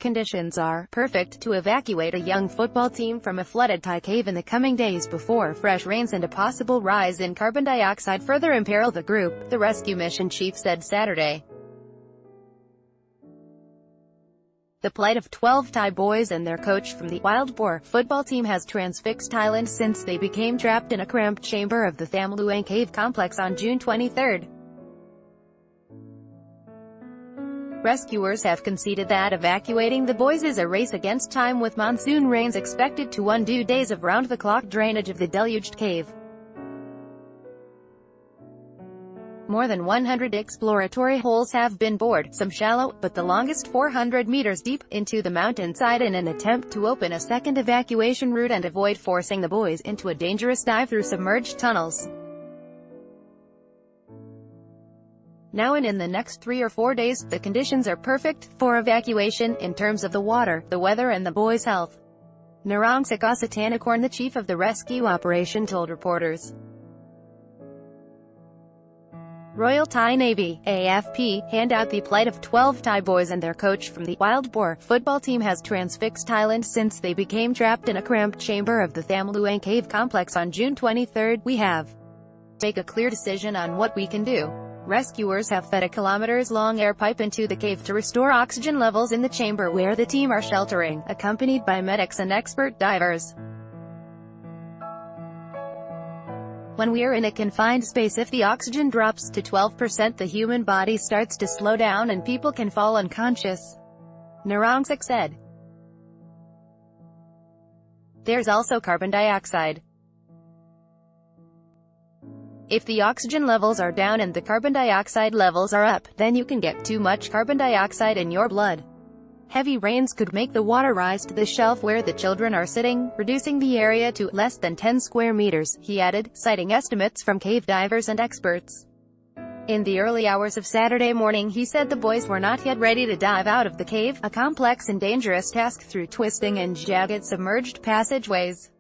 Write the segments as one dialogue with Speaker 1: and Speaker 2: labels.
Speaker 1: Conditions are perfect to evacuate a young football team from a flooded Thai cave in the coming days before fresh rains and a possible rise in carbon dioxide further imperil the group, the rescue mission chief said Saturday. The plight of 12 Thai boys and their coach from the Wild Boar football team has transfixed Thailand since they became trapped in a cramped chamber of the Tham Luang cave complex on June 23. Rescuers have conceded that evacuating the boys is a race against time, with monsoon rains expected to undo days of round-the-clock drainage of the deluged cave. More than 100 exploratory holes have been bored, some shallow, but the longest 400 meters deep, into the mountainside in an attempt to open a second evacuation route and avoid forcing the boys into a dangerous dive through submerged tunnels. Now and in the next 3 or 4 days, the conditions are perfect for evacuation, in terms of the water, the weather and the boys' health. Narong Sakasatanakorn, the chief of the rescue operation, told reporters. Royal Thai Navy, AFP, hand out the plight of 12 Thai boys and their coach from the Wild Boar football team has transfixed Thailand since they became trapped in a cramped chamber of the Tham Luang cave complex on June 23. We have to make a clear decision on what we can do. Rescuers have fed a kilometers-long air pipe into the cave to restore oxygen levels in the chamber where the team are sheltering, accompanied by medics and expert divers. When we're in a confined space, if the oxygen drops to 12%, the human body starts to slow down and people can fall unconscious, Narongsak said. There's also carbon dioxide. If the oxygen levels are down and the carbon dioxide levels are up, then you can get too much carbon dioxide in your blood. Heavy rains could make the water rise to the shelf where the children are sitting, reducing the area to less than 10 square meters, he added, citing estimates from cave divers and experts. In the early hours of Saturday morning, he said the boys were not yet ready to dive out of the cave, a complex and dangerous task through twisting and jagged submerged passageways.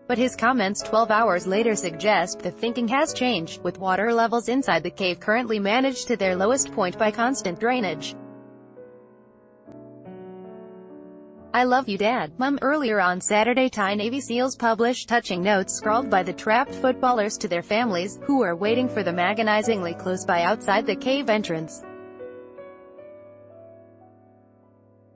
Speaker 1: But his comments 12 hours later suggest the thinking has changed, with water levels inside the cave currently managed to their lowest point by constant drainage. I love you, Dad, Mum. Earlier on Saturday, Thai Navy SEALs published touching notes scrawled by the trapped footballers to their families, who are waiting for them agonizingly close by outside the cave entrance.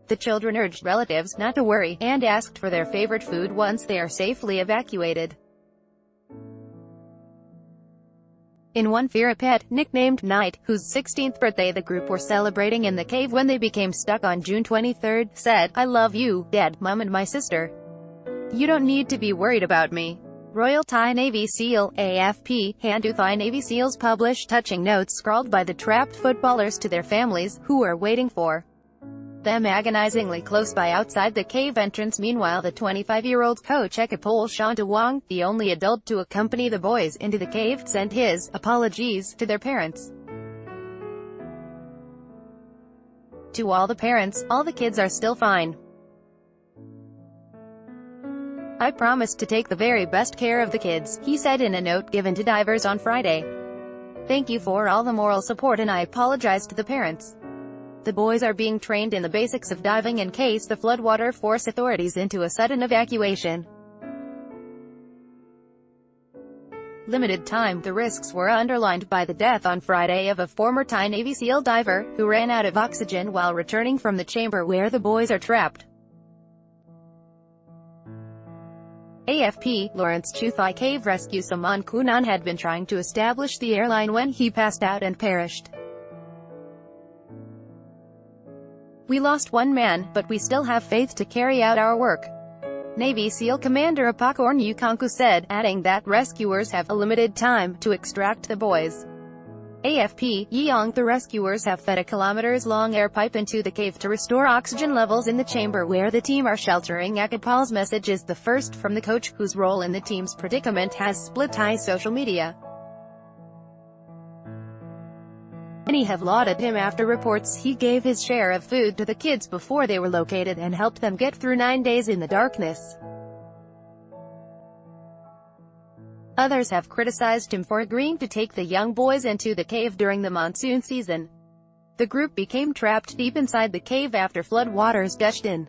Speaker 1: The children urged relatives not to worry, and asked for their favorite food once they are safely evacuated. In one, Fira Pet, nicknamed Night, whose 16th birthday the group were celebrating in the cave when they became stuck on June 23, said, I love you, Dad, Mum and my sister. You don't need to be worried about me. Royal Thai Navy SEAL, AFP, Handu Thai Navy SEALs published touching notes scrawled by the trapped footballers to their families, who are waiting for them agonizingly close by outside the cave entrance. Meanwhile, the 25-year-old coach Ekapol Shantawang, the only adult to accompany the boys into the cave, sent his apologies to their parents. To all the parents, all the kids are still fine. I promised to take the very best care of the kids, he said in a note given to divers on Friday. Thank you for all the moral support and I apologize to the parents. The boys are being trained in the basics of diving in case the floodwater force authorities into a sudden evacuation. Limited time. The risks were underlined by the death on Friday of a former Thai Navy SEAL diver, who ran out of oxygen while returning from the chamber where the boys are trapped. AFP, Lawrence Chuthai Cave Rescue Saman Kunan had been trying to establish the airline when he passed out and perished. We lost one man, but we still have faith to carry out our work, Navy SEAL Commander Apakorn Yukonku said, adding that rescuers have a limited time to extract the boys. AFP, Yeong, the rescuers have fed a kilometers-long air pipe into the cave to restore oxygen levels in the chamber where the team are sheltering. Akapal's message is the first from the coach, whose role in the team's predicament has split Thai social media. Many have lauded him after reports he gave his share of food to the kids before they were located and helped them get through 9 days in the darkness. Others have criticized him for agreeing to take the young boys into the cave during the monsoon season. The group became trapped deep inside the cave after flood waters gushed in.